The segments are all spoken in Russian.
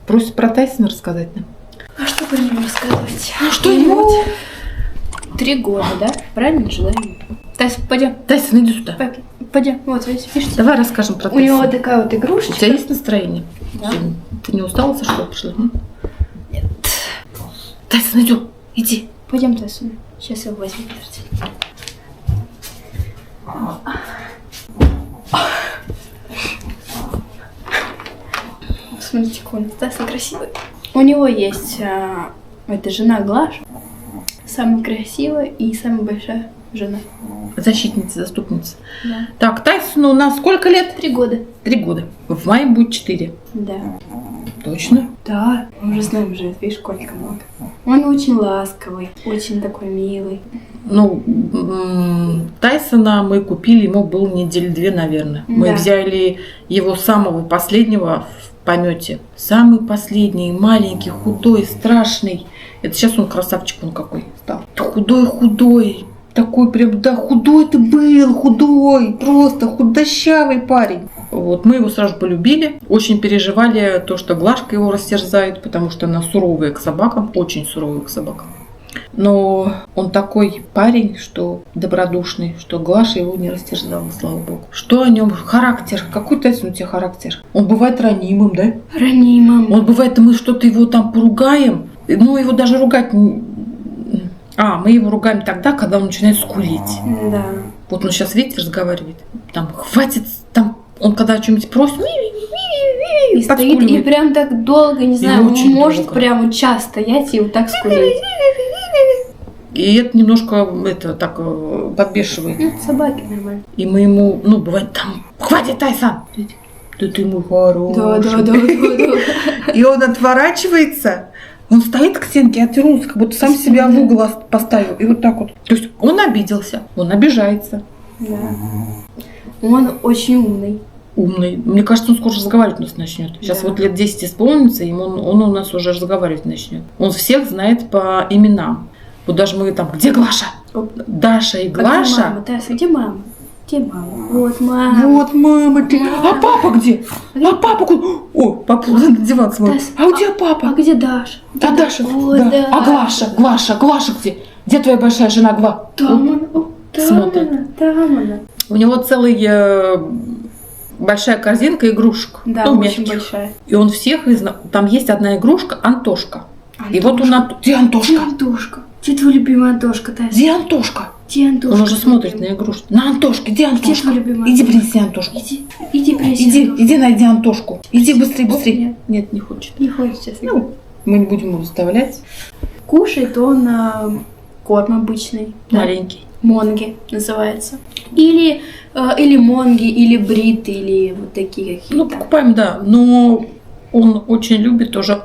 Просит про Тайсона рассказать нам. А что про него рассказывать? Ну что-нибудь. 3 года, да? Правильно же, да? Тайсон, пойдем. Тайсон, иди сюда. Пойдем. Вот, видишь? Давай расскажем про У Тайсона. него вот такая вот У игрушечка. тебя есть настроение? Да. Ты не устала со школы пришла? Нет. Тайсон, идем. Иди. Пойдем, Тайсон. Сейчас его возьму. Смотрите, какой он Тайсон красивый. У него есть это жена Глаша. Самая красивая и самая большая жена. Защитница, заступница. Да. Так, Тайсону у нас сколько лет? 3 года. 3 года. В мае будет 4. Да. Точно? Да. Он уже с нами живет, видишь, сколько много. Он очень ласковый, очень такой милый. Ну, Тайсона мы купили, ему было недели 2, наверное. Мы Да. взяли его самого последнего в помете. Самый последний, маленький, худой, страшный. Это сейчас он красавчик, он какой стал. Худой. Такой прям, да, худой ты был, худой, просто худощавый парень. Вот, мы его сразу полюбили. Очень переживали то, что Глашка его растерзает, потому что она суровая к собакам, очень суровая к собакам. Но он такой парень, что добродушный, что Глаша его не растерзала, слава богу. Что о нем? Характер. Какой Тайсон у тебя характер? Он бывает ранимым, да? Ранимым. Он бывает, мы что-то его там поругаем, ну его даже ругать... мы его ругаем тогда, когда он начинает скулить. Да. Вот он сейчас, видите, разговаривает. Там, хватит, там, он когда о чем-нибудь просит, И стоит, и подскуливает. прям так долго, не знаю, очень может долго. прямо час стоять и вот так скулить. И это немножко так подбешивает. Ну, собаки нормально. И мы ему, бывает там, хватит, Тайсон! Да ты мой хороший. Да. И он отворачивается. Он стоит к стенке, отвернулся, как будто сам себя в угол поставил. И вот так вот. То есть он обиделся, он обижается. Да. Он очень умный. Умный. Мне кажется, он скоро разговаривать у нас начнет. Сейчас Да. вот лет 10 исполнится, и он у нас уже разговаривать начнет. Он всех знает по именам. Вот даже мы там, где Глаша? Даша и Глаша. Где мама? Тайсон, где мама? Где мама? Вот мама. Вот мама ты. Мама. А папа где? А папа куда? О, папа на диван смотрит. Тайсон, А у тебя папа? А где Даша? А Даша? О, Да. да. А Глаша где? Где твоя большая жена Гва? Там она. О, Смотрит. Там она. У него целая большая корзинка игрушек. Да, Ну, очень мягких. большая. И он всех там есть одна игрушка Антошка. И вот он где Где Антошка? Антошка? Где твой любимый Антошка, Тайсон? Где Антошка? Где Антошка? Он уже смотрит на игрушку. На Антошке, где Антошка? твой любимый Иди Антошка? принеси Антошку. Иди принеси Антошку. Иди найди Антошку. Иди быстрее. Нет. Нет, не хочет. Не хочет сейчас. Ну, мы не будем его заставлять. Кушает он корм обычный. Да? Маленький. Монги называется. Или монги, или брит, или вот такие какие-то. Ну, покупаем, да. Но он очень любит тоже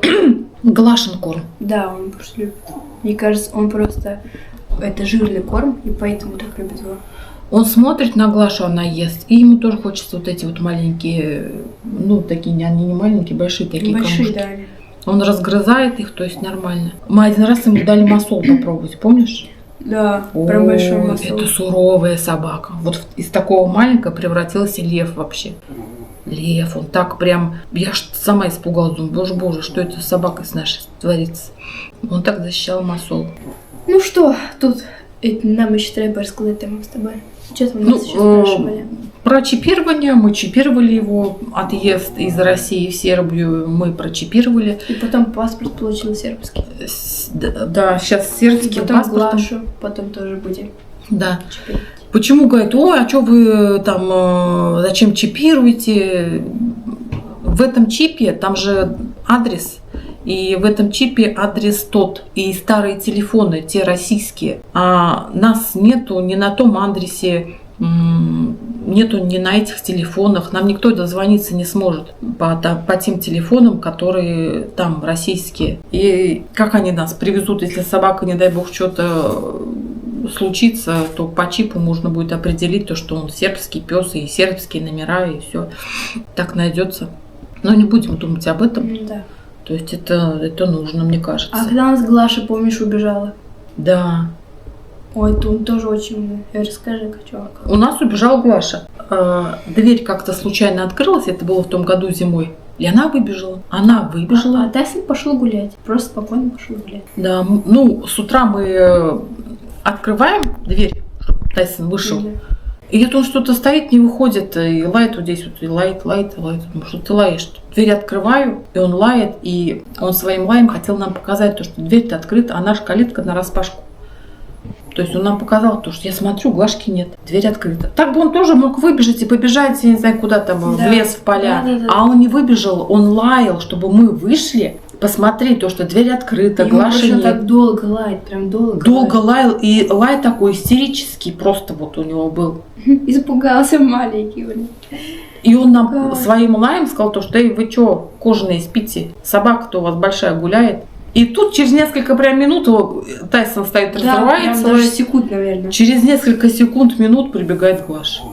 Глашин корм. Да, он просто любит. Мне кажется, он просто... Это жирный корм, и поэтому так любит его. Он смотрит на Глашу, она ест. И ему тоже хочется вот эти вот маленькие, такие, они не маленькие, большие такие Большие, камушки. да. Он разгрызает их, то есть нормально. Мы один раз ему дали масол попробовать, помнишь? Да, прям большой Ой, масол. это суровая собака. Вот из такого маленького превратился лев вообще. Лев, он так прям... Я ж сама испугалась, думаю, боже, что это с собакой с нашей творится. Он так защищал масол. Ну что, тут нам еще треба рассказать там с тобой. Что там у нас еще спрашивали? Про чипирование. Мы чипировали его. Отъезд из России в Сербию мы прочипировали. И потом паспорт получил сербский. Да, сейчас И сербский потом паспорт. Глашу потом тоже будем Да. чипировать. Почему, говорят, а что вы там, зачем чипируете? В этом чипе, там же адрес, и в этом чипе адрес тот, и старые телефоны, те российские. А нас нету ни на том адресе, нету ни на этих телефонах, нам никто дозвониться не сможет по тем телефонам, которые там российские. И как они нас привезут, если собака, не дай бог, что-то случится, то по чипу можно будет определить то, что он сербский пес и сербские номера, и все так найдется. Но не будем думать об этом. Да. То есть это нужно, мне кажется. А когда у нас Глаша, помнишь, убежала? Да. Ой, тут тоже очень умный. Расскажи-ка, чувак. У нас убежала Глаша. Дверь как-то случайно открылась, это было в том году зимой. Или она выбежала? Она выбежала. А Тайсон пошел гулять. Просто спокойно пошел гулять. Да, ну, с утра мы открываем дверь, чтобы Тайсон вышел. Да. И это он что-то стоит, не выходит, и лает вот здесь, вот, и лает. Думаю, что ты лаешь? Дверь открываю, и он лает, и он своим лаем хотел нам показать, то, что дверь-то открыта, а наша калитка нараспашку. То есть он нам показал то, что я смотрю, Глашки нет, дверь открыта. Так бы он тоже мог выбежать и побежать, я не знаю, куда там, в лес, в поля. Да. А он не выбежал, он лаял, чтобы мы вышли, посмотреть то, что дверь открыта, И Глаши он нет. так долго лает, прям долго. Долго лаял, и лай такой истерический просто вот у него был. Испугался маленький, блин. И он нам Как? своим лаем сказал то, что эй, вы что, кожаные спите? Собака-то у вас большая гуляет. И тут через несколько прям минут Тайсон стоит, разрывается. Прям даже секунд, наверное. Через несколько секунд, минут прибегает Глаша.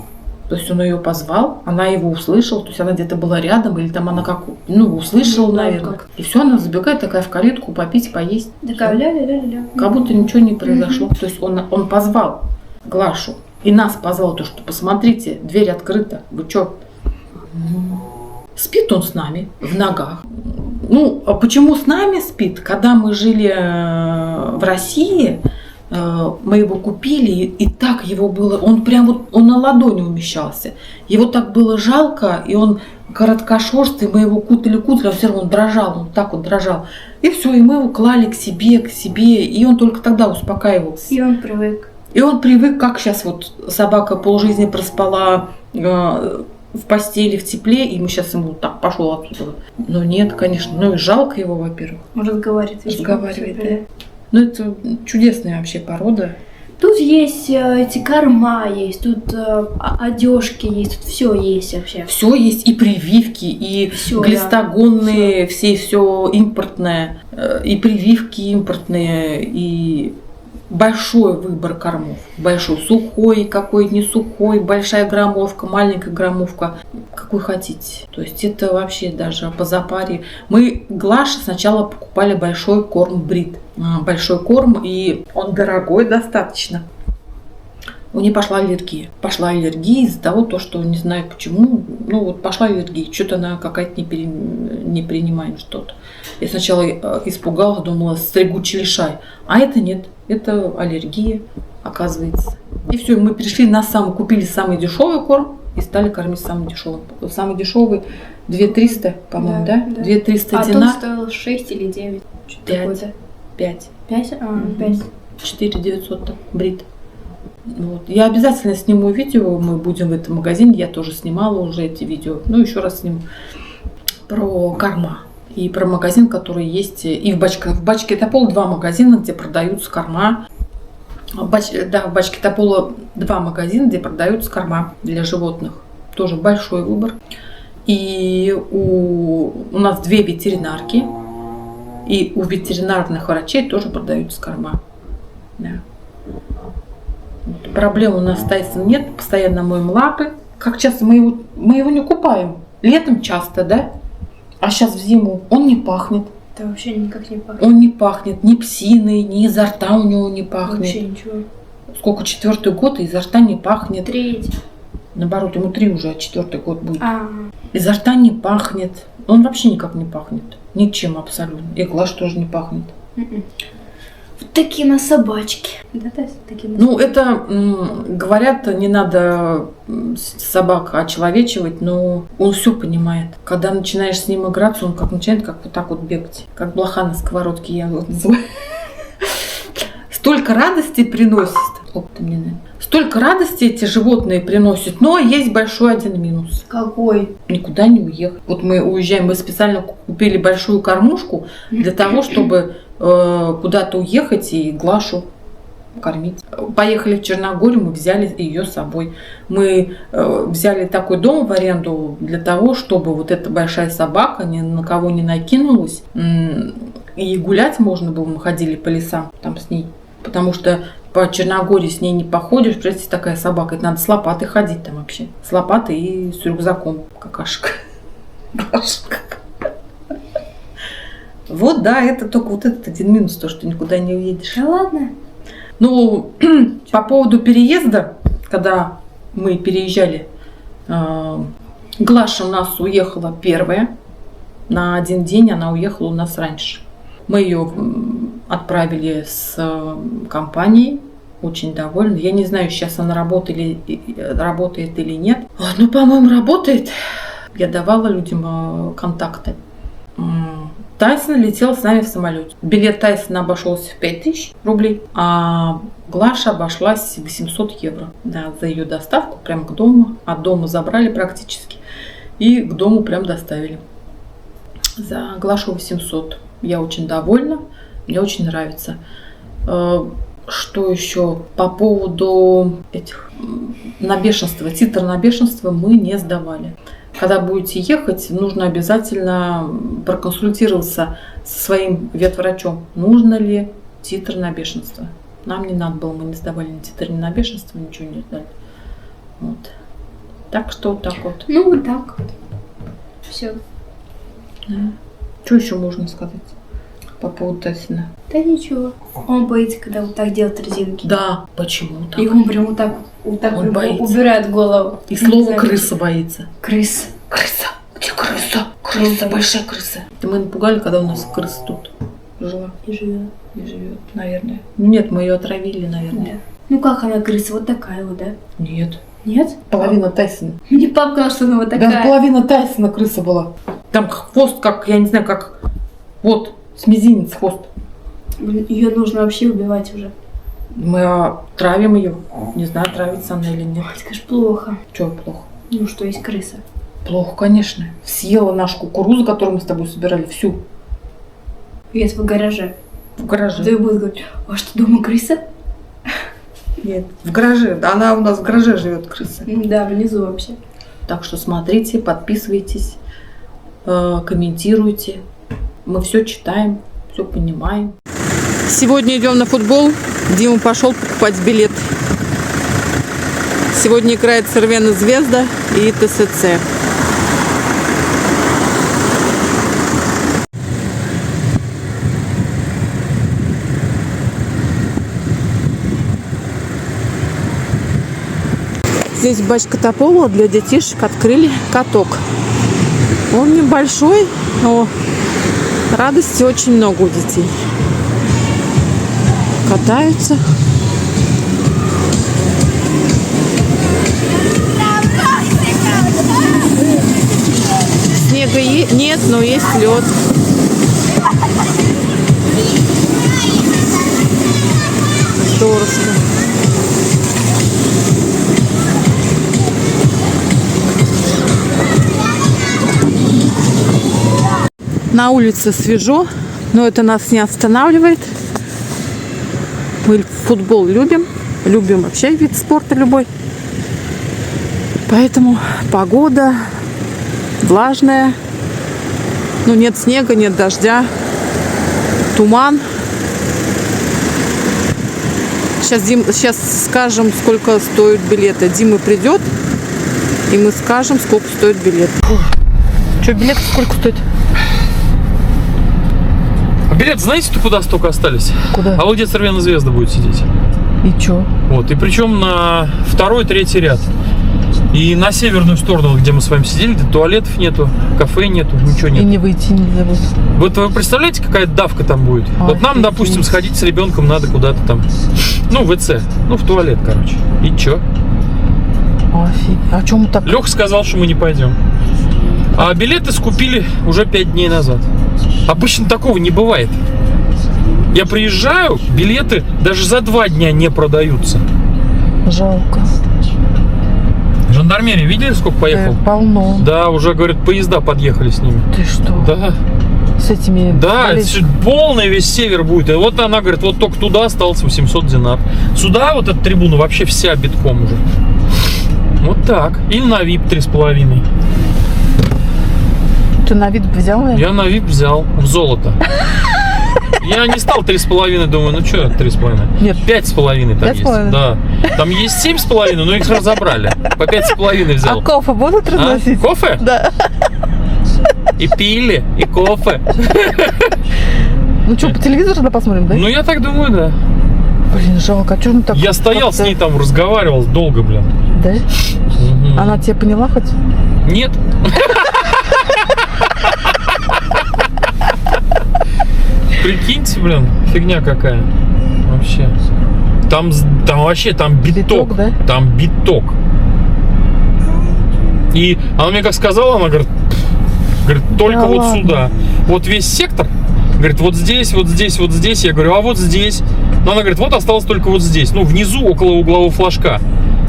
То есть он ее позвал, она его услышала, то есть она где-то была рядом, или там она как, ну, услышала, Ну да, наверное. как. И все, она забегает такая в калитку попить, поесть. Такая ля-ля-ля-ля. Как будто ничего не произошло. То есть он позвал Глашу и нас позвал, то, что посмотрите, дверь открыта, вы что? Спит он с нами в ногах. Ну, а почему с нами спит? Когда мы жили в России, мы его купили, и так его было, он прям вот, он на ладони умещался. Его так было жалко, и он короткошерстый, мы его кутали, а все равно он дрожал, он так вот дрожал. И все, и мы его клали к себе, и он только тогда успокаивался. И он привык. И он привык, как сейчас вот собака полжизни проспала в постели, в тепле, и мы сейчас ему так пошел отсюда. Но нет, конечно, ну и жалко его, во-первых. Он разговаривает. Разговаривает, да. Ну это чудесная вообще порода. Тут есть эти корма, есть, тут одежки есть, тут все есть вообще. Все есть, и прививки, и Всё, глистогонные, все импортное, и прививки импортные, и большой выбор кормов. Большой, сухой, какой не сухой, большая граммовка, маленькая граммовка, какой хотите. То есть это вообще даже по запаре. Мы Глаше сначала покупали большой корм Брит. Большой корм, и он дорогой достаточно. У нее пошла аллергия. Пошла аллергия из-за того, что не знаю почему. Ну вот пошла аллергия. Что-то она какая-то не принимает что-то. Я сначала испугалась, думала, стригучий лишай. А это нет. Это аллергия, оказывается. И все, мы перешли на купили самый дешевый корм и стали кормить самым дешевым. Самый дешевый 2300, по-моему, да? 2300 А динар. тот стоил 6 или 9. 5. 5. 5? 5. 4900 Брит. Вот. Я обязательно сниму видео, мы будем в этом магазине, я тоже снимала уже эти видео. Ну, еще раз сниму про корма. И про магазин, который есть и в Бачке. В Бачке Топола 2 магазина, где продаются корма. В Бачке Топола 2 магазина, где продаются корма для животных. Тоже большой выбор. И у нас 2 ветеринарки. И у ветеринарных врачей тоже продаются корма. Да. Вот. Проблем у нас с Тайсоном нет. Постоянно моем лапы. Как часто мы его не купаем? Летом часто, да? А сейчас в зиму он не пахнет. Это вообще никак не пахнет. Он не пахнет ни псиной, ни изо рта у него не пахнет. Вообще ничего. Сколько, 4-й год, и изо рта не пахнет. 3. Наоборот, ему 3 уже, а 4-й год будет. А, Изо рта не пахнет. Он вообще никак не пахнет. Ничем абсолютно. И Глаш тоже не пахнет. вот такие на собачки. Да, Тайсон, такие на Ну, это, говорят, не надо собак очеловечивать, но он все понимает. Когда начинаешь с ним играться, он начинает как вот так вот бегать. Как блоха на сковородке, я вот называю. Столько радости приносит. Столько радости эти животные приносят, но есть большой один минус. Какой? Никуда не уехать. Вот мы уезжаем, мы специально купили большую кормушку для того, чтобы куда-то уехать и Глашу кормить. Поехали в Черногорию, мы взяли ее с собой. Мы взяли такой дом в аренду для того, чтобы вот эта большая собака ни на кого не накинулась. И гулять можно было, мы ходили по лесам там с ней. Потому что по Черногории с ней не походишь, представьте, такая собака, это надо с лопатой ходить там вообще. С лопатой и с рюкзаком, какашка. Вот, да, это только вот этот один минус, то, что никуда не уедешь. Да ладно. Ну, по поводу переезда, когда мы переезжали, Глаша у нас уехала первая, На один день она уехала у нас раньше. Мы ее отправили с компанией, очень довольны. Я не знаю, сейчас она работает или нет. Ну, по-моему, работает. Я давала людям контакты. Тайсон летел с нами в самолете. Билет Тайсона обошелся в 5000 рублей, а Глаша обошлась 800 евро. Да, за ее доставку прямо к дому. От дома забрали практически и к дому прям доставили. За Глашу 800. Я очень довольна, мне очень нравится. Что еще? По поводу этих на бешенство, титр на бешенство мы не сдавали. Когда будете ехать, нужно обязательно проконсультироваться со своим ветврачом, нужно ли титр на бешенство. Нам не надо было, мы не сдавали ни титр, ни на бешенство, ничего не сдали. Вот. Так что вот так вот. Ну, вот так вот. Все. Да. Что еще можно сказать по поводу Тайсона? Да ничего. Он боится, когда вот так делает резинки. Да, почему так? И он прям вот так Он прям боится. убирает голову. И Не слово знаю, крыса боится. Крыс. Крыса! Где крыса? Крыса, большая крыса. Мы напугали, когда у нас крыса тут жила. И живет. И живет, наверное. Нет, мы ее отравили, наверное. Да. Ну как она крыса? Вот такая вот, да? Нет. Нет? Половина Тайсона. Мне папа сказал, что она вот такая. Да, половина Тайсона крыса была. Там хвост, как, я не знаю, как... Вот, с мизинец хвост. Блин, ее нужно вообще убивать уже. Мы травим ее. Не знаю, травится она или нет. Ой, скажешь, плохо. Чего плохо? Ну, что есть крыса. Плохо, конечно. Съела нашу кукурузу, которую мы с тобой собирали, всю. Есть в гараже. В гараже. Да и будет говорить, а что, дома крыса? Нет, в гараже. Она у нас в гараже живет, крыса. Да, внизу вообще. Так что смотрите, подписывайтесь, комментируйте. Мы все читаем, все понимаем. Сегодня идем на футбол. Дима пошел покупать билет. Сегодня играет Цервена Звезда и ТСЦ. Здесь в Бачкотополу для детишек открыли каток. Он небольшой, но радости очень много у детей. Катаются. Снега нет, но есть лед. Здоровско. На улице свежо, но это нас не останавливает. Мы футбол любим вообще вид спорта любой. Поэтому погода влажная. Ну, нет снега, нет дождя. Туман. Сейчас скажем, сколько стоят билеты. Дима придет, и мы скажем, сколько стоит билет. Что, билет сколько стоит? Билет, знаете, куда столько остались? Куда? А вот где Цервена Звезда будет сидеть. И чё? Вот, и причем на второй, третий ряд. И на северную сторону, где мы с вами сидели, где туалетов нету, кафе нету, ничего И нет. не выйти нельзя будет. Вот вы представляете, какая давка там будет? Вот нам, допустим, сходить с ребенком надо куда-то там, ну, в ВЦ, ну, в туалет, короче. И чё? Офигеть. А чё мы так? Леха сказал, что мы не пойдем. А билеты скупили уже 5 дней назад. Обычно такого не бывает. Я приезжаю, билеты даже за 2 дня не продаются. Жалко. Жандармерия, видели, сколько поехал? Полно. Да, уже, говорят, поезда подъехали с ними. Ты что? Да, С этими... да, это же полный весь север будет. И вот она говорит, вот только туда осталось 800 динар. Сюда вот эта трибуна вообще вся битком уже. Вот так. И на VIP 3,5. Ты на вид взял? Я на VIP взял в золото. Я не стал 3,5, думаю, ну что 3,5? Нет. 5,5 там есть. 5,5? Да. Там есть 7,5, но их разобрали. По 5,5 взял. А кофе будут А? разносить? Кофе? Да. И пили, и кофе. Ну что, по телевизору тогда посмотрим, да? Ну я так думаю, да. Блин, жалко, а что мы так... Я стоял с ней там, разговаривал долго, блин. Да? Мгм. Она тебя поняла хоть? Нет. Прикиньте, блин, фигня какая. Вообще. Там вообще, там биток. Биток, да? Там биток. И она мне как сказала, она говорит, только Да вот ладно. сюда. Вот весь сектор. Говорит, вот здесь, вот здесь, вот здесь. Я говорю, а вот здесь. Но она говорит, вот осталось только вот здесь. Ну, внизу, около углового флажка.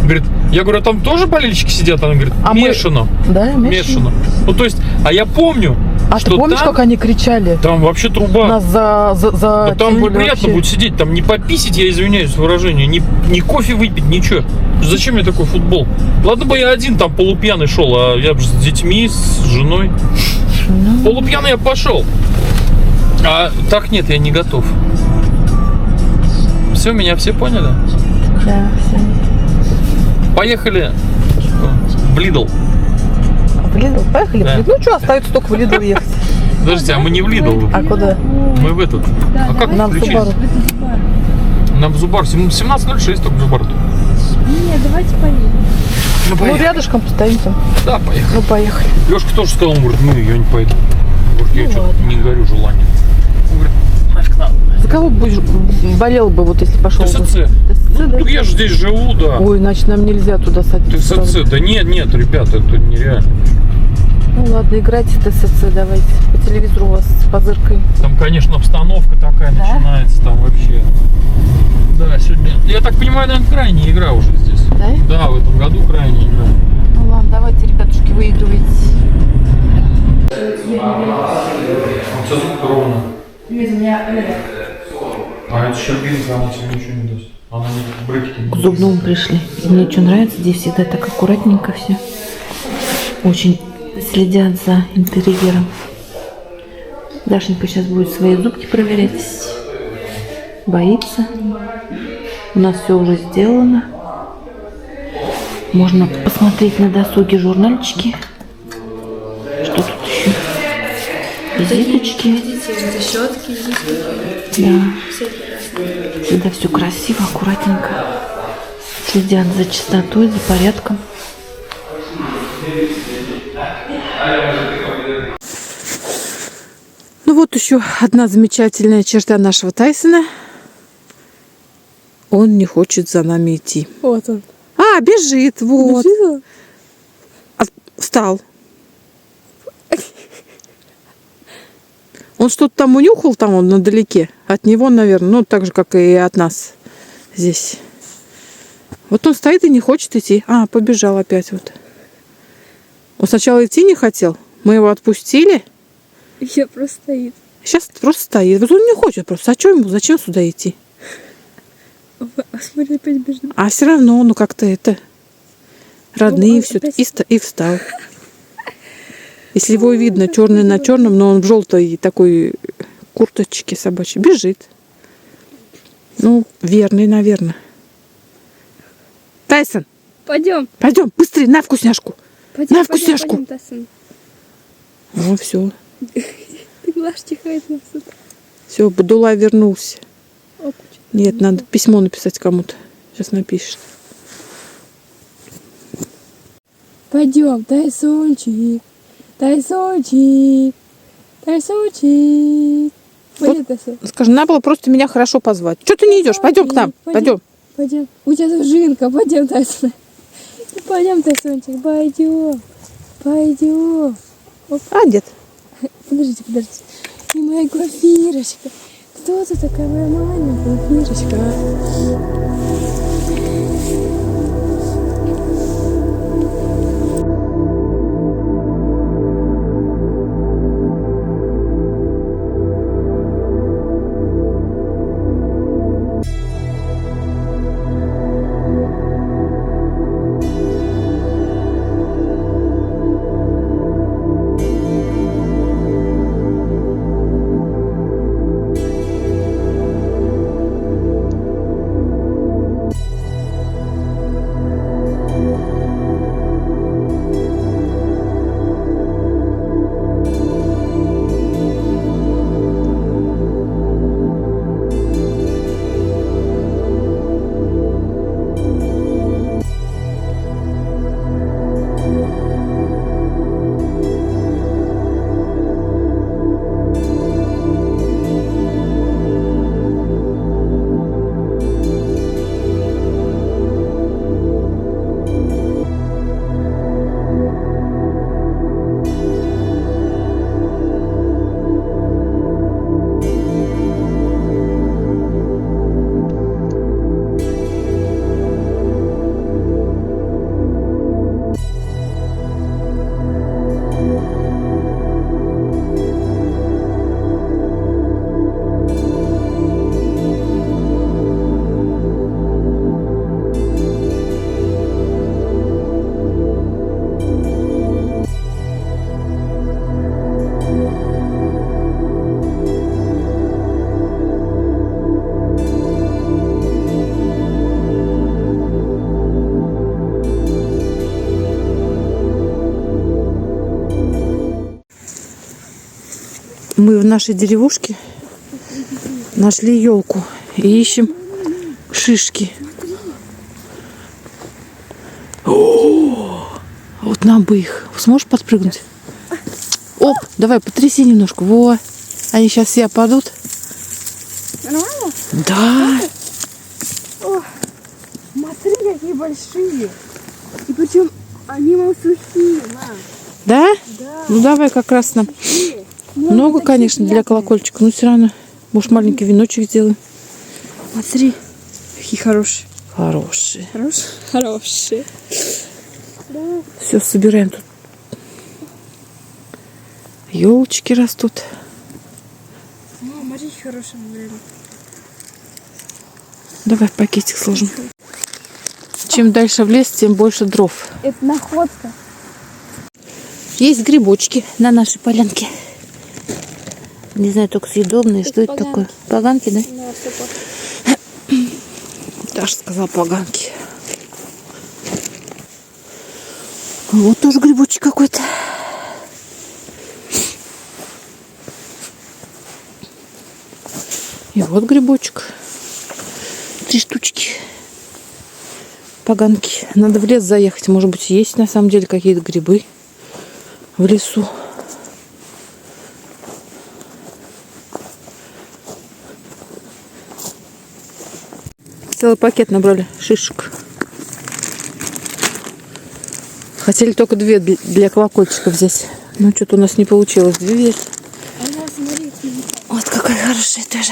Говорит, я говорю, а там тоже болельщики сидят? Она говорит, А мы- мешано. Да, Мешано. Ну, то есть, а я помню, А что ты помнишь, там, как они кричали? там вообще труба. Нас за Да там тем более неприятно вообще. будет сидеть, там не пописить, я извиняюсь за выражение, ни кофе выпить, ничего. Зачем мне такой футбол? Ладно бы я один там полупьяный шел, а я бы с детьми, с женой. Ну, Полупьяный я пошел. А так нет, я не готов. Все, меня все поняли? да, всё. Поехали в Лидл. В Лидл? Поехали Да. в Лидл. Ну что, остается только в Лидл ехать. Подождите, а мы не в Лидл. А куда? Мы в этот. А как Нам в включить? Субару. Нам в Зубар. 17.06 только в Зубар. Нет, давайте поедем. Ну, Ну, рядышком стоим там. Да, поехали. Ну, поехали. Лешка тоже сказал, он говорит, ну я не пойду. Он говорит, я Ну что-то ладно. не горю желанием. Он говорит, нафиг надо. За кого будешь болел бы, вот если пошел бы? ТСЦ. ТСЦ, Ну, да? я же здесь живу, да. Ой, значит, нам нельзя туда садиться. ТСЦ. Да нет, ребята, это нереально. Ну ладно, играйте в ТСЦ, давайте. По телевизору у вас позыркаем. Там, конечно, обстановка такая Да? начинается, там вообще. Да, сегодня, я так понимаю, наверное, крайняя игра уже здесь. Да? Да, в этом году крайняя игра. Ну ладно, давайте, ребятушки, выигрывайте. Все звук ровно. Нет, у меня А это щербинка, она тебе ничего не даст. Она не брекеты не К зубному пришли. И мне что нравится, здесь всегда так аккуратненько все. Очень следят за интерьером. Дашенька сейчас будет свои зубки проверять. Боится. У нас все уже сделано. Можно посмотреть на досуге журнальчики. Что тут еще? Визиточки. видите, защетки, Да. всякие разные. Всегда все красиво, аккуратненько. Следят за чистотой, за порядком. Ну вот еще одна замечательная черта нашего Тайсона. Он не хочет за нами идти. Вот он. А, бежит, вот. Встал. Он что-то там унюхал, там он надалеке. От него, наверное, ну так же, как и от нас здесь. Вот он стоит и не хочет идти. А, побежал опять вот. Он сначала идти не хотел. Мы его отпустили. Я просто стоит. Сейчас просто стоит. Вот он не хочет просто. А что ему? Зачем сюда идти? А смотри, опять бежит. А все равно, ну как-то это... Родные он все. опять- И встал. Если его видно черный на черном, но он в желтой такой курточке собачьей, бежит. Ну, верный, наверное. Тайсон, Пойдем. пойдем, быстрее, на вкусняшку. Пойдем, На вкусняшку. Пойдем, Тайсон. Ну, все. Ты Глаш чихает нас тут. Все, Бадулай вернулся. Опа, Нет, надо письмо написать кому-то. Сейчас напишет. Пойдем, Тайсончик. Тайсончик. Тайсончик. Пойдем, Тайсон. Скажи, надо было просто меня хорошо позвать. Что ты не идешь? Пойдем к нам. Пойдем. Пойдем. У тебя тут жинка. Пойдем, Тайсон. Пойдем, Тайсончик. Пойдем. Пойдем. А, дед. Подождите. И моя Глафирочка. Кто ты такая моя маленькая Глафирочка? Мы в нашей деревушке нашли елку и ищем шишки. О, вот нам бы их. Сможешь подпрыгнуть? Оп, давай потряси немножко. Во, они сейчас все опадут. Нормально? Да. О, смотри, какие большие. И причем они сухие, мам. Да? Да. Ну давай как раз нам. Много, конечно, для колокольчика, но все равно. Может, маленький веночек сделаем. Смотри, какие хорошие. Хорошие. Хорошие? Хорошие. Все, собираем тут. Елочки растут. Смотри, хорошие, наверное. Давай в пакетик сложим. Чем дальше в лес, тем больше дров. Это находка. Есть грибочки на нашей полянке. Не знаю, только съедобные. Что это такое? Поганки, да? Да, все Даша сказала поганки. Вот тоже грибочек какой-то. И вот грибочек. 3 штучки. Поганки. Надо в лес заехать. Может быть, есть на самом деле какие-то грибы в лесу. Целый пакет набрали шишек. Хотели только 2 для колокольчика взять. Но что-то у нас не получилось. 2 взять. Вот какой хороший тоже.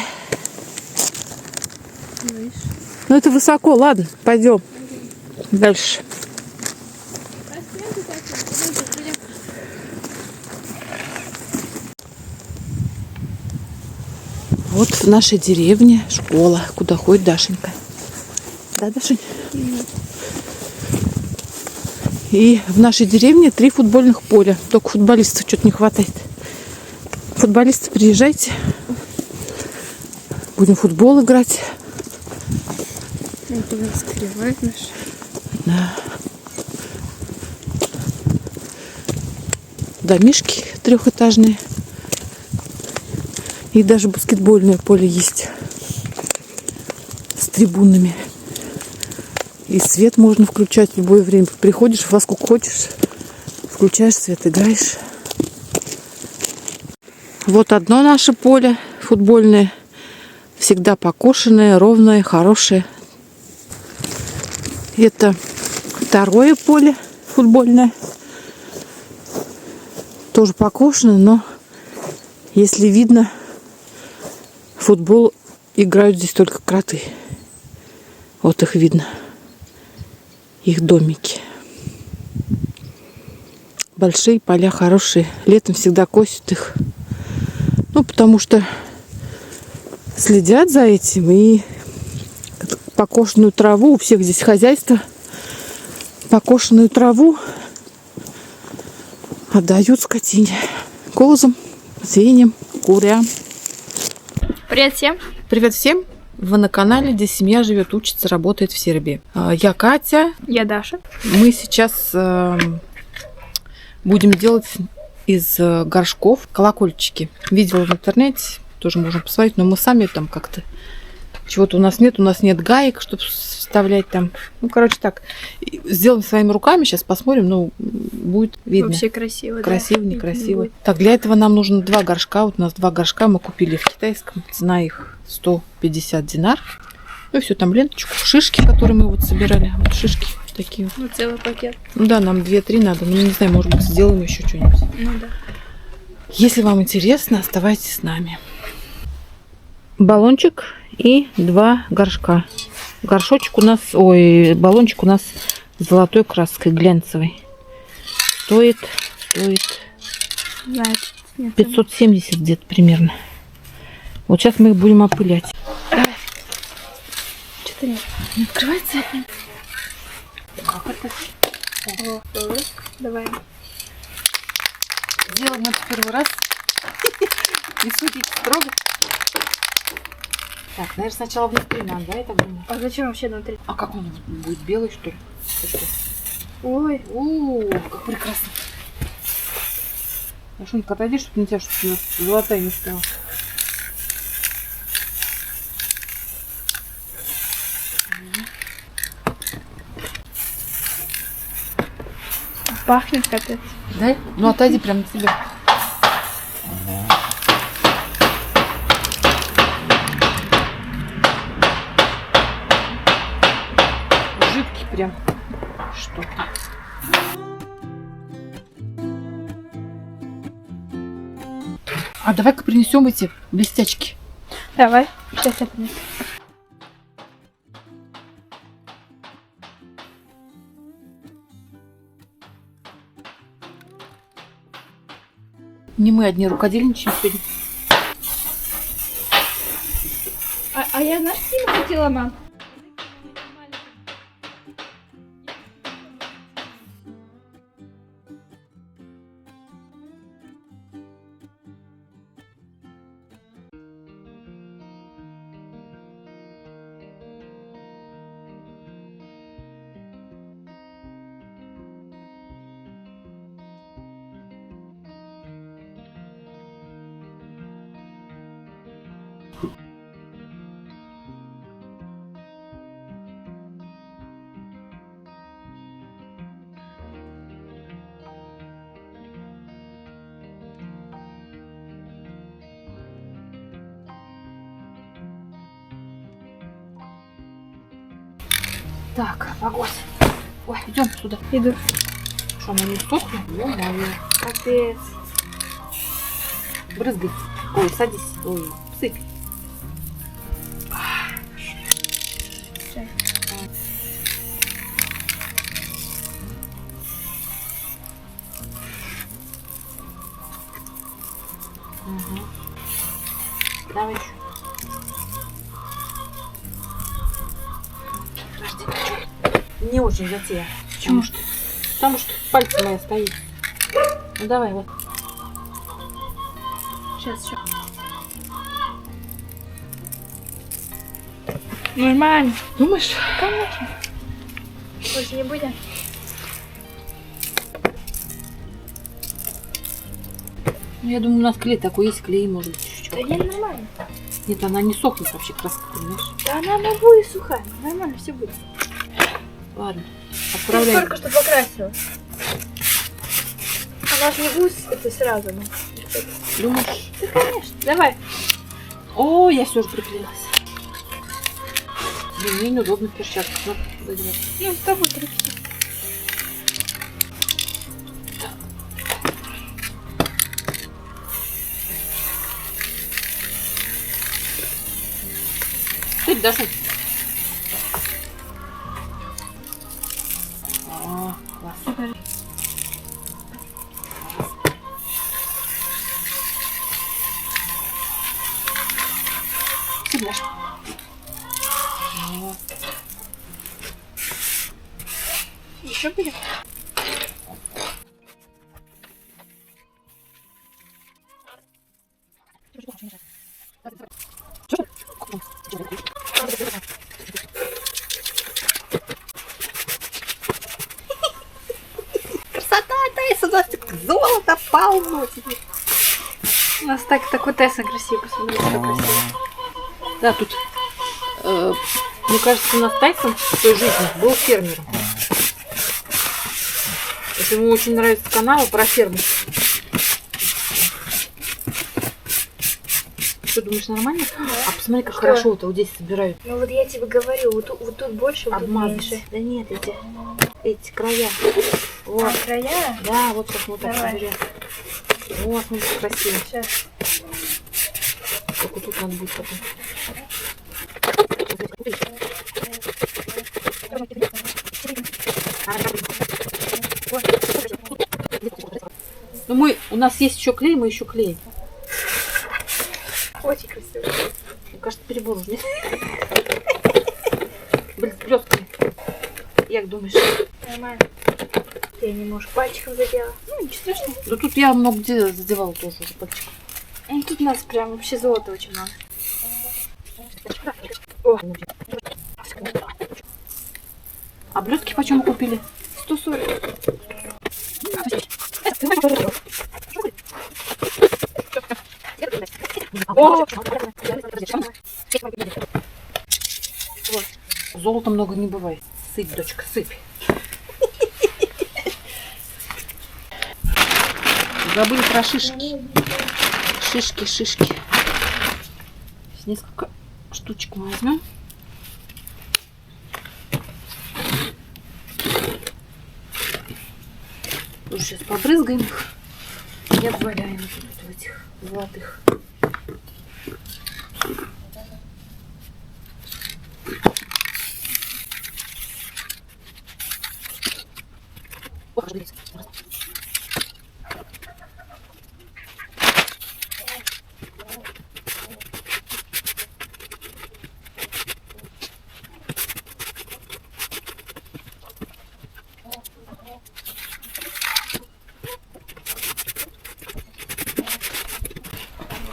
Ну это высоко, ладно, пойдем дальше. Вот в нашей деревне школа, куда ходит Дашенька. Да, Дашень? И в нашей деревне 3 футбольных поля. Только футболистов что-то не хватает. Футболисты, приезжайте. Будем в футбол играть. Это раскрывает наш. Да. Домишки 3-этажные. И даже баскетбольное поле есть. С трибунами. И свет можно включать в любое время. Приходишь, во сколько хочешь, включаешь свет, играешь. Вот одно наше поле футбольное. Всегда покошенное, ровное, хорошее. Это второе поле футбольное. Тоже покошенное, но если видно, футбол играют здесь только кроты. Вот их видно. Их домики. Большие поля, хорошие. Летом всегда косят их. Ну, потому что следят за этим. И покошенную траву, у всех здесь хозяйство, покошенную траву отдают скотине. Козам, свиньям, курям. Привет всем. Привет всем! Вы на канале, где семья живет, учится, работает в Сербии. Я Катя. Я Даша. Мы сейчас будем делать из горшков колокольчики. Видела в интернете, тоже можно посмотреть, но мы сами там как-то чего-то у нас нет гаек, чтобы вставлять там. Ну, короче, так. Сделаем своими руками, сейчас посмотрим, ну, будет видно. Вообще красиво, Красиво, да? некрасиво. Так, для этого нам нужно 2 горшка. Вот у нас 2 горшка мы купили в китайском. Цена их 150 динар. Ну и все, там ленточку. Шишки, которые мы вот собирали. Вот шишки такие вот. Ну, целый пакет. Ну да, нам 2-3 надо. Ну, не знаю, может быть, сделаем еще что-нибудь. Ну да. Если вам интересно, оставайтесь с нами. Баллончик и 2 горшка. Горшочек у нас, баллончик у нас с золотой краской, глянцевой. Стоит Знает. Нет, 570 где-то примерно. Вот сейчас мы их будем опылять. что-то нет. Не открывается? О, давай. Делаем это первый раз. Не судите строго. Так, наверное, сначала внутри надо, да, это думаю? А зачем вообще внутри? А как он будет, белый, что ли? Ой. О, как прекрасно. Машунька, отойди, чтобы на тебя что-то золотая не стала. Пахнет капец. Да? Ну отойди прям на тебя. Жидкий прям что-то. А давай-ка принесем эти блестячки. Давай, сейчас я принесу. Не мы одни рукодельничаем сегодня. А я, знаешь, что не хотела, мам? Так, погодь. Ой, идем сюда. Иду. Что, мы не сохнем? Ё-моё. Капец. Брызгай. Ой, садись. Ой, сыпь. Угу. Давай еще. Подожди. Не очень затея. Почему? Потому что пальцы мои стоит. Ну давай, вот. Сейчас еще. Нормально. Думаешь? Конечно. Больше не будем. Ну, я думаю, у нас клей такой есть, клей, может быть, чуть-чуть. Да не, нормально. Нет, она не сохнет вообще, краска, понимаешь? Да она будет сухая. Нормально все будет. Ладно, Ты отправляй. только что покрасила. Она же не будет это сразу. Ну. Думаешь? Да, конечно. Давай. О, я все же приклеилась. Блин, мне неудобно в перчатках. Ну, задевать. Ну, с тобой трясти. Ты даже. О, класс. Покажи. Ты даже. Еще будем? Красота, Тайса, у нас золото полно тебе. У нас такой Тесса красивый. Посмотри, что красиво. Да, тут, мне кажется, у нас Тайсон в той жизни был фермером. Вот ему очень нравится канал про ферму. Что, думаешь, нормально? А посмотри, как Что? хорошо вот здесь собирают. Ну вот я тебе говорю, вот тут больше, вот тут Обмазать. меньше. Да нет, эти края. Вот. А, края? Да, вот как мы так Давай. соберем. Вот, смотри, как красиво. Сейчас. Только тут надо будет потом. Ну у нас есть еще клей, мы еще клеим. Очень красиво. Мне кажется, перебор уже нет. Блин, с блестками. Як думаешь? Нормально. Я немножко пальчиком задела. Ну, ничего страшного. Да тут я много где задевала тоже уже пальчиком. Ну, тут у нас прям вообще золото очень много. О. А блестки почем купили? 140. Золота много не бывает. Сыпь, дочка, сыпь. Забыли про шишки. Шишки. Сейчас несколько штучек мы возьмем. Тоже сейчас побрызгаем их и обваляем тут в этих золотых.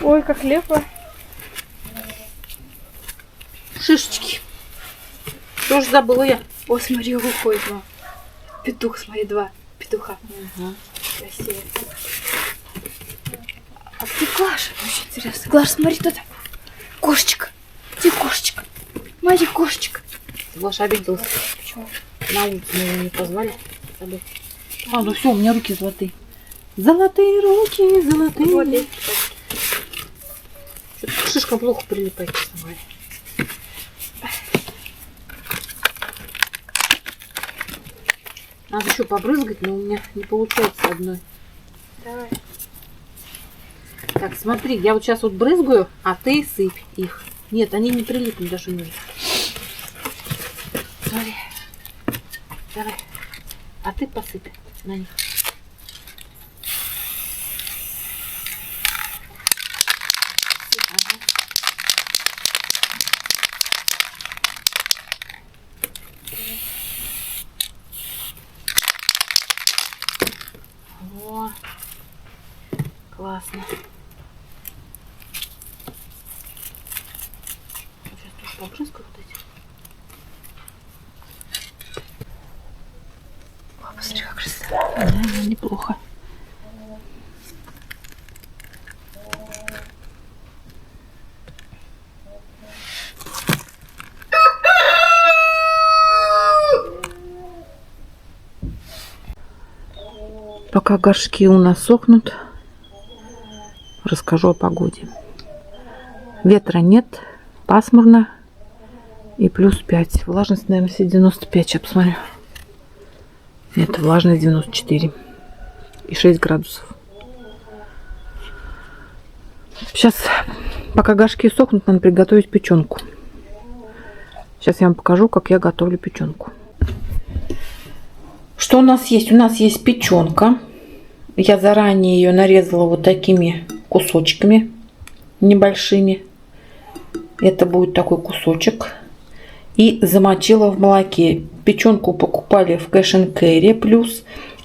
Ой, как лепо. Шишечки. Тоже забыла я. О, смотри, выходит два. Петух, смотри, два петуха. Красиво. А где Глаша? Очень интересно. Глаша, смотри, кто там. Кошечка. Где кошечка? Смотри, кошечка. Глаша обиделась. Почему? На улицу мы его не позвали. Забыл. А, ну все, у меня руки золотые. Золотые руки, золотые. Вот здесь. Что-то шишка плохо прилипает, честно говоря. Надо еще побрызгать, но у меня не получается одной. Давай. Так, смотри, я вот сейчас вот брызгаю, а ты сыпь их. Нет, они не прилипнут даже не. Смотри. Давай. А ты посыпь на них. Ага. Во. Классно. Сейчас тоже побрызгаю вот эти. Посмотри, как красиво. Да, неплохо. Пока горшки у нас сохнут, расскажу о погоде. Ветра нет, пасмурно и плюс 5. Влажность, наверное, все 95. Сейчас посмотрю. Нет, влажность 94 и 6 градусов. Сейчас, пока горшки сохнут, надо приготовить печенку. Сейчас я вам покажу, как я готовлю печенку. Что у нас есть? У нас есть печенка. Я заранее ее нарезала вот такими кусочками небольшими. Это будет такой кусочек. И замочила в молоке. Печенку покупали в Cash and Carry плюс.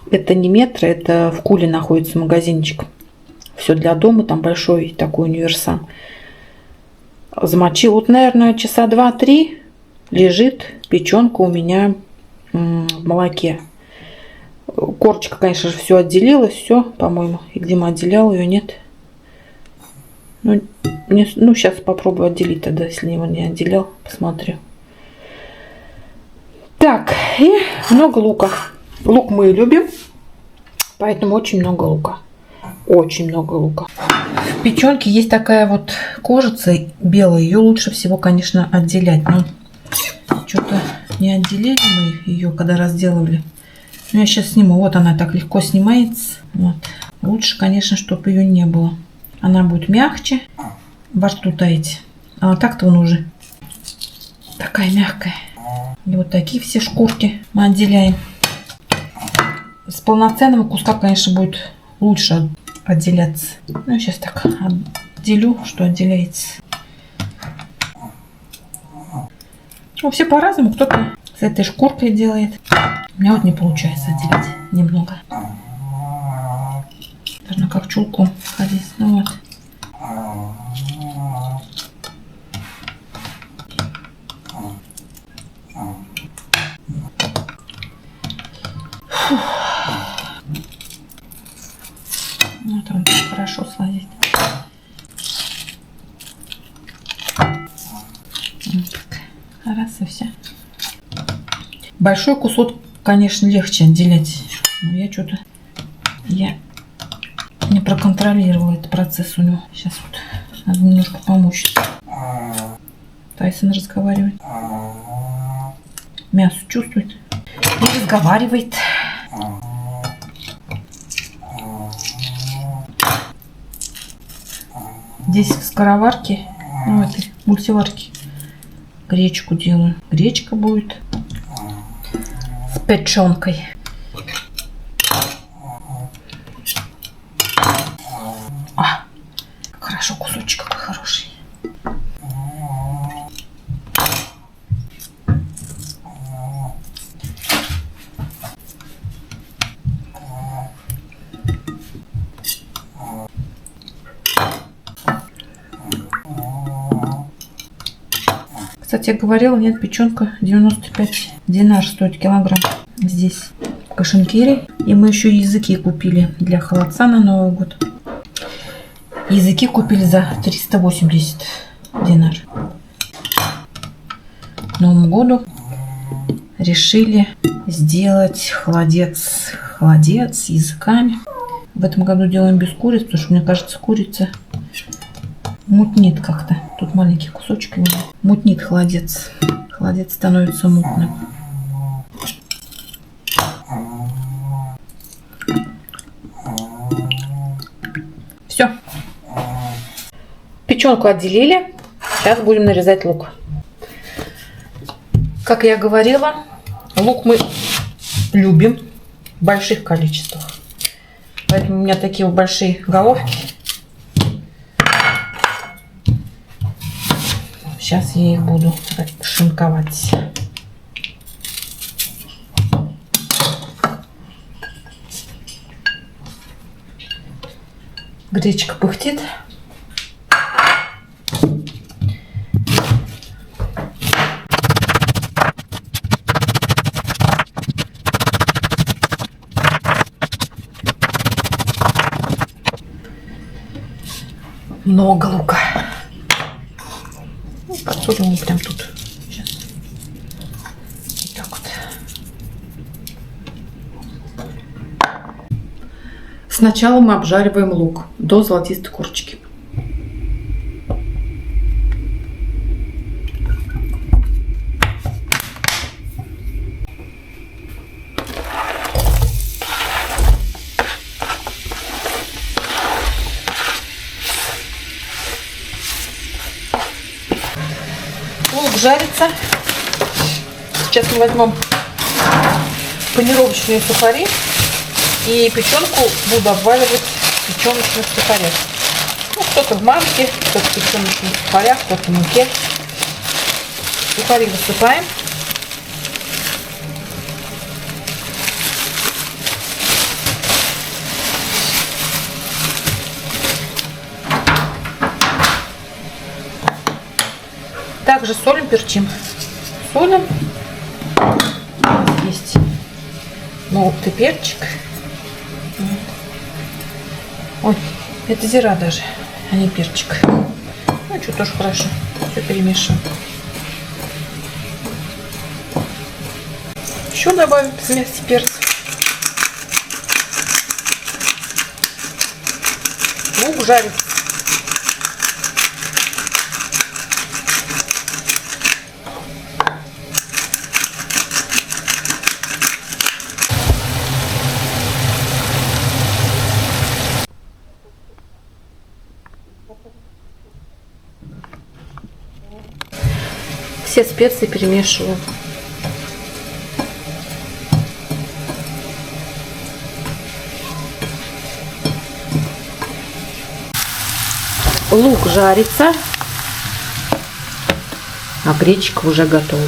Это не Метро, это в Куле находится магазинчик. Все для дома, там большой такой универсам. Замочила, вот, наверное, часа 2-3 лежит печенка у меня в молоке. Корочка, конечно же, все отделилась, все, по-моему. И где мы отделял ее, нет. Ну, сейчас попробую отделить тогда, если его не отделял, посмотрю. Так, и много лука. Лук мы любим, поэтому очень много лука. Очень много лука. В печенке есть такая вот кожица белая. Ее лучше всего, конечно, отделять. Но что-то не отделили мы ее, когда разделывали. Но я сейчас сниму. Вот она так легко снимается. Вот. Лучше, конечно, чтобы ее не было. Она будет мягче во рту таять. А так-то он уже такая мягкая. И вот такие все шкурки мы отделяем. С полноценного куска, конечно, будет лучше отделяться. Ну, сейчас так отделю, что отделяется. Ну, все по-разному. Кто-то с этой шкуркой делает. У меня вот не получается отделить немного. Должна как чулком ходить. Ну вот. Вот он хорошо сладит. Раз и все. Большой кусок, конечно, легче отделять. Но я не проконтролировала этот процесс у него. Сейчас вот надо немножко помочь. Тайсон разговаривает. Мясо чувствует. И разговаривает. Здесь в скороварке, ну, этой мультиварке, гречку делаю. Гречка будет с печенкой. Хорошо, кусочек какой хороший. Кстати, я говорила, нет, печенка 95 динар стоит килограмм здесь, в Кашинкире. И мы еще языки купили для холодца на Новый год. Языки купили за 380 динар. К Новому году решили сделать холодец с языками. В этом году делаем без курицы, потому что, мне кажется, курица мутнит как-то. Тут маленький кусочек именно. Мутнит холодец. Холодец становится мутным. Все. Печенку отделили. Сейчас будем нарезать лук. Как я говорила, лук мы любим в больших количествах. Поэтому у меня такие вот большие головки. Сейчас я их буду шинковать. Гречка пыхтит. Много лука. Подсолим его прям тут. Сейчас. Вот так вот. Сначала мы обжариваем лук до золотистой корочки. Лук жарится. Сейчас мы возьмем панировочные сухари и печенку буду обваливать в печеночных сухарях. Ну, кто-то в манке, кто-то в печеночных сухарях, кто-то в муке. Сухари высыпаем. Также солим, перчим. Солим. Есть молотый перчик. Ой, это зира даже, а не перчик. Ну, что, тоже хорошо. Все перемешиваем. Еще добавим смесь перца. Лук жарится. Все специи перемешиваю. Лук жарится, а гречка уже готова.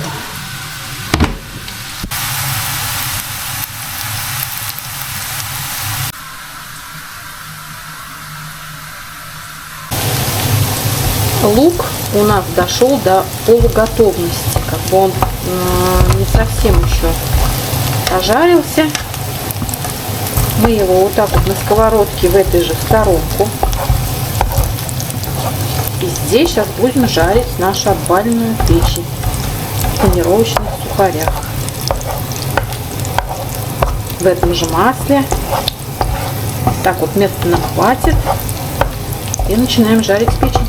Лук у нас дошел до полуготовности, как бы он не совсем еще пожарился. Мы его вот так вот на сковородке в этой же сторонку. И здесь сейчас будем жарить нашу обваленную печень. панировочных сухарях. В этом же масле. Так вот места нам хватит. И начинаем жарить печень.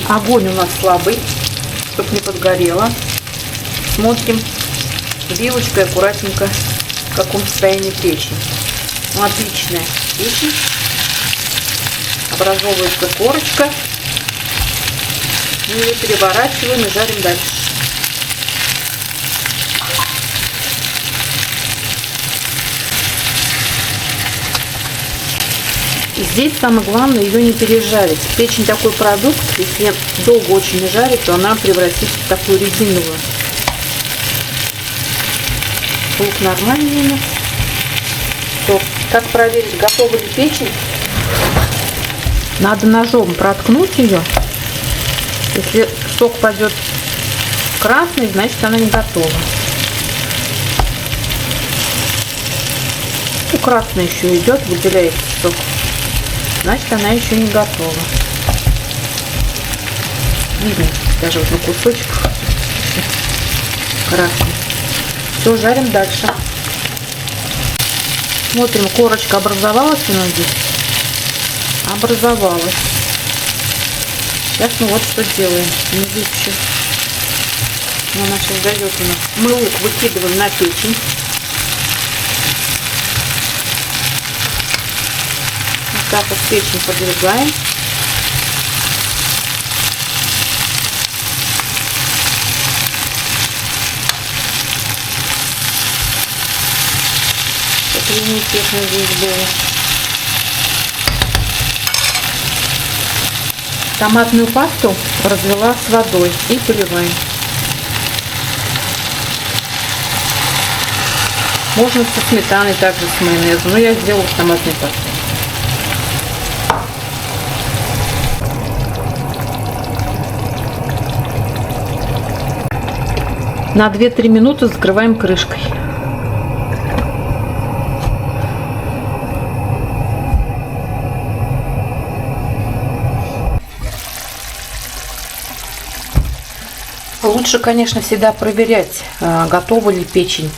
Огонь у нас слабый, чтобы не подгорело. Смотрим вилочкой аккуратненько, в каком состоянии печень. Ну, отличная печень. Образовывается корочка. Мы ее переворачиваем и жарим дальше. Здесь самое главное ее не пережарить. Печень такой продукт, если долго очень жарить, то она превратится в такую резиновую. Лук нормальный у нас. Все. Как проверить, готова ли печень? Надо ножом проткнуть ее. Если сок пойдет красный, значит она не готова. Ну, красный еще идет, выделяется сок. Значит, она еще не готова. Видно, даже вот на кусочках красный. Все, жарим дальше. Смотрим, корочка образовалась у нас здесь. Образовалась. Сейчас мы вот что делаем. Мы здесь еще... Она сейчас дойдет у нас. Мы лук выкидываем на печень. Так вот печень подвигаем. Чтобы не тесно здесь было. Томатную пасту развела с водой и поливаем. Можно со сметаной, также с майонезом, но я сделала с томатной пастой. На 2-3 минуты закрываем крышкой. Лучше, конечно, всегда проверять, готова ли печень.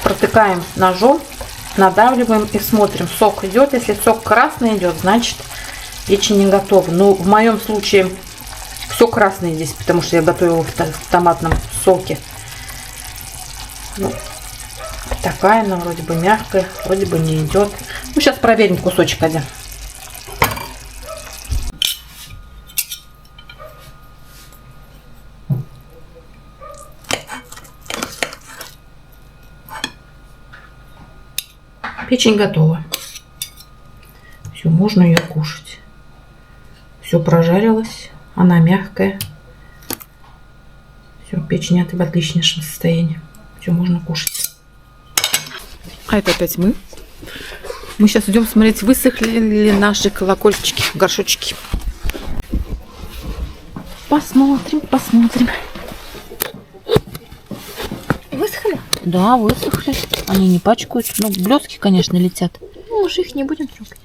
Протыкаем ножом, надавливаем и смотрим, сок идет. Если сок красный идет, значит печень не готова. Но в моем случае все красное здесь, потому что я готовила в томатном соке. Ну, такая она вроде бы мягкая, вроде бы не идет. Ну, сейчас проверим кусочек один. Печень готова. Все, можно ее кушать. Все прожарилось. Она мягкая. Все, печень в отличнейшем состоянии. Все, можно кушать. А это опять мы. Мы сейчас идем смотреть, высохли ли наши колокольчики, горшочки. Посмотрим, посмотрим. Высохли? Да, высохли. Они не пачкают. Ну, блестки, конечно, летят. Ну, уже их не будем трогать.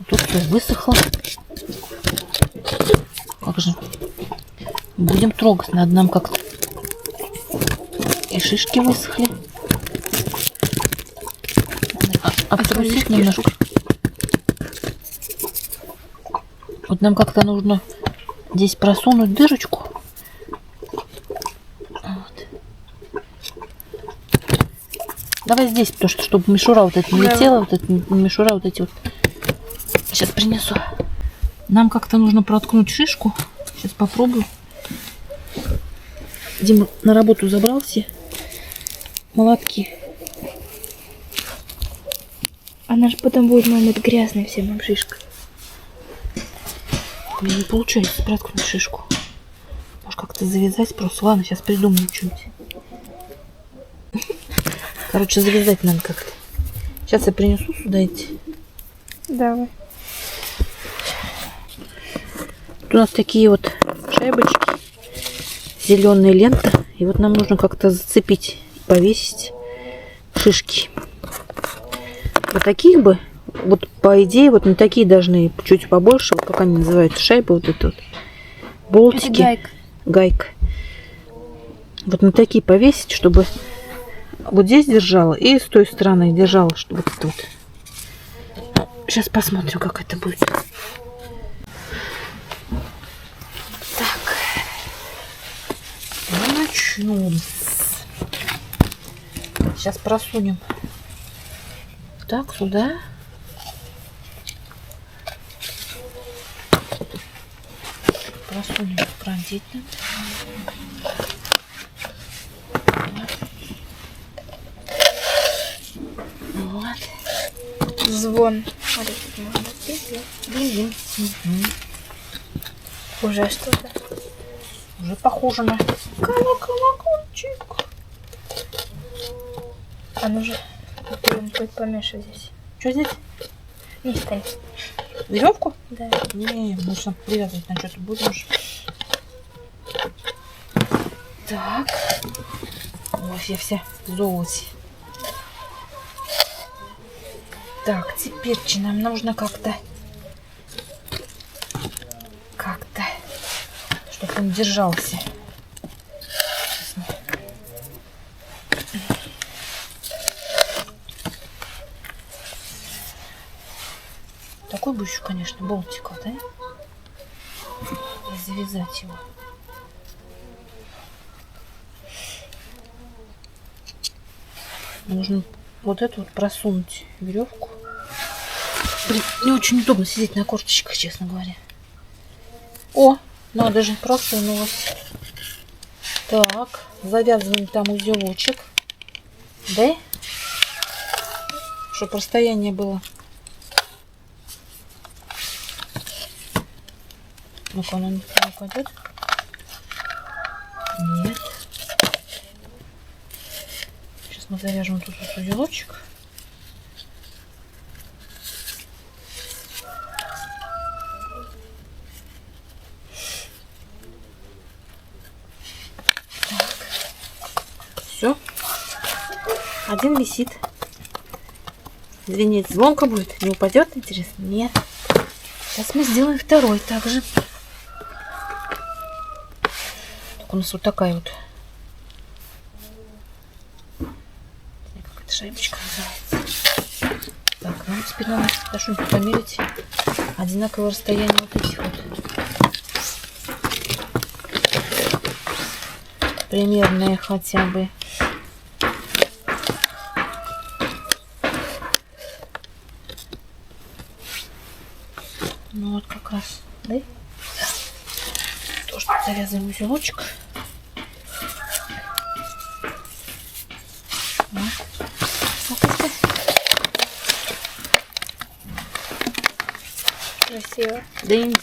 Тут все высохло. Как же? Будем трогать. Надо нам как-то. И шишки высохли. Обтрусить немножко. Вот нам как-то нужно здесь просунуть дырочку. Вот. Давай здесь, потому что чтобы мишура вот эта не летела, вот эта мишура вот эти вот. Сейчас принесу. Нам как-то нужно проткнуть шишку. Сейчас попробую. Дима на работу забрал все молотки. Она же потом будет, мама, грязная вся, мам, шишка. У меня не получается проткнуть шишку. Может, как-то завязать просто. Ладно, сейчас придумаю что-нибудь. Короче, завязать надо как-то. Сейчас я принесу сюда эти. Давай. Тут у нас такие вот шайбочки. Зеленая лента. И вот нам нужно как-то зацепить, повесить шишки. Вот таких бы, вот по идее, вот на такие должны чуть побольше, вот как они называются, шайбы, вот это вот. Болтики. Это Гайка. Вот на такие повесить, чтобы вот здесь держала и с той стороны держала, чтобы вот тут. Сейчас посмотрим, как это будет. Так. Ну, начнем. Сейчас просунем. Так, сюда. Просунем пронзительно. Вот. звон. Смотри, тут можно петь. Блин. Уже что-то. Уже похоже на колокольчик. А ну же, ты помешай здесь. Что здесь? Не стань. Веревку? Да. Не, мы же привязывать на что-то будем же. Так. Ой, я вся в золоте. Так, теперь нам нужно как-то, чтобы он держался. Такой бы еще, конечно, болтик, да? И завязать его. Нужно вот эту вот просунуть веревку. Блин, не очень удобно сидеть на корточках, честно говоря. О, надо же, просунулась. Так, завязываем там узелочек. Да? Чтобы расстояние было. Ну-ка, оно не упадет. Нет. Сейчас мы завяжем тут вот узелочек. Все. Один висит. Извините, звонко будет? Не упадет, интересно? Нет. Сейчас мы сделаем второй также. Так, у нас вот такая вот. Как эта шайбочка называется. Так, нам теперь надо что-нибудь померить одинаковое расстояние вот этих вот. Примерное хотя бы. Ну вот как раз, да? Тоже завязываем узелочек. Вот. Красиво. День.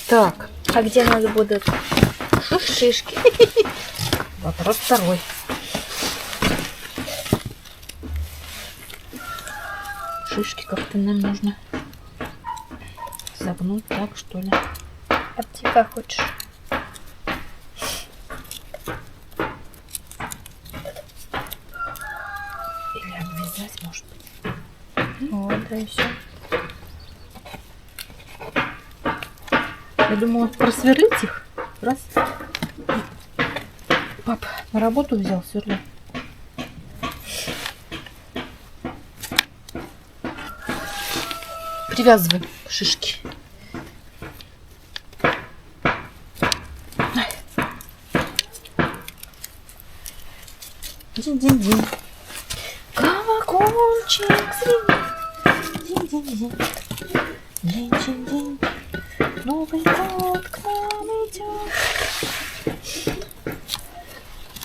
Так. А где надо будут шишки? Вопрос второй. Шишки как-то нам нужно загнуть так, что ли. А ты как хочешь? Или обвязать, может быть. Вот, да и все. Я думала просверлить их. Раз. Пап на работу взял сверло. Привязываем шишки. День. Колокольчик звенит. День. Новый год к нам идет.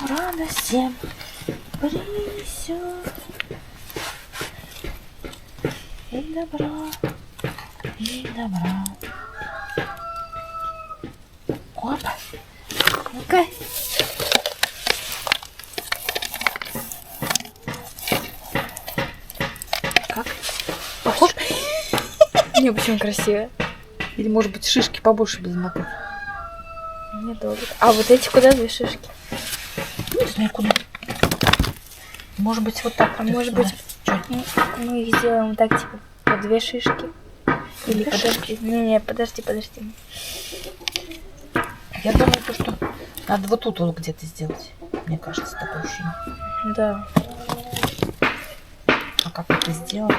Радость всем принесет. И добра. Не, почему красивая? Или, может быть, шишки побольше без мотов? Не долго. А вот эти куда 2 шишки? Не знаю, куда. Может быть, вот так. А может быть, мы их сделаем так, типа, по 2 шишки? Или подожди. Не, подожди. Я думаю, то, что надо вот тут вот где-то сделать. Мне кажется, такое ощущение. Да. А как это сделать?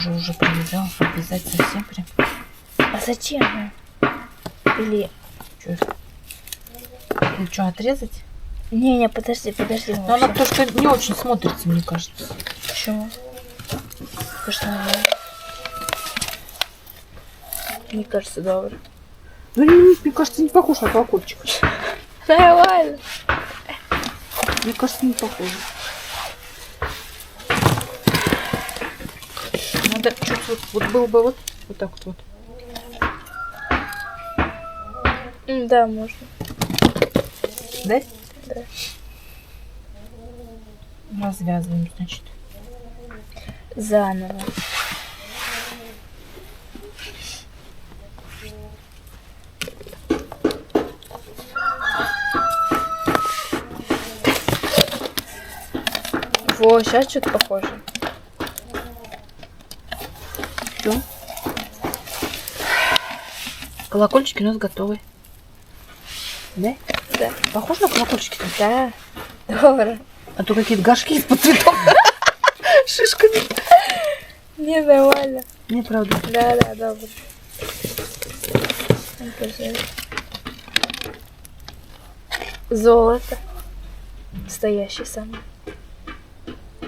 Я уже привязал, обвязать совсем прям. А зачем? Или... Что это? Ну что, отрезать? Не, подожди. Но она потому что не очень смотрится, мне кажется. Почему? Потому что она... Мне кажется, добро. Ну, мне кажется, не похож на колокольчик. Нормально. Мне кажется, не похоже. Надо чуть-чуть, вот было бы вот так вот. Да, можно. Да? Да. Развязываем, значит. Заново. Во, сейчас что-то похоже. Все. Колокольчики у нас готовы. Да? Да. Похож на колокольчики-то? Да. Добро. А то какие-то горшки из-под цветов. Шишками. Не, нормально. Неправда. Да, добро. Золото. Настоящий самый.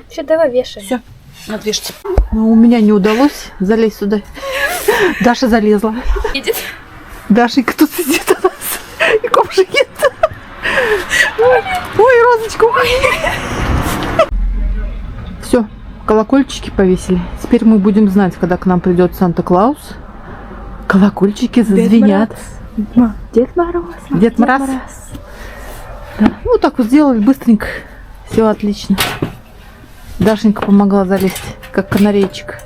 Все, давай вешаем. Все, отвешьте. Но у меня не удалось залезть сюда. Даша залезла. Видит? Даша, и кто сидит у нас? И ковши нет. Ой, Розочка. Все, колокольчики повесили. Теперь мы будем знать, когда к нам придет Санта-Клаус. Колокольчики зазвенят. Дед Мороз. Дед Мороз. Да. Ну, так вот сделали быстренько. Все отлично. Дашенька помогла залезть, как канарейчик.